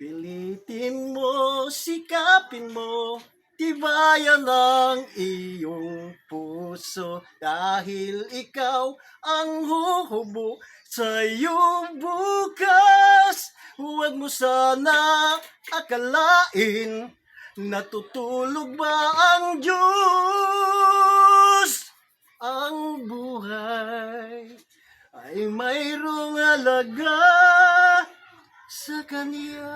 Pilitin mo, sikapin mo, tibayan ang iyong puso. Dahil ikaw ang huhubo sa iyong bukas. Huwag mo sana akalain, natutulog ba ang Diyos? Ang buhay ay mayroong halaga sa Kanya.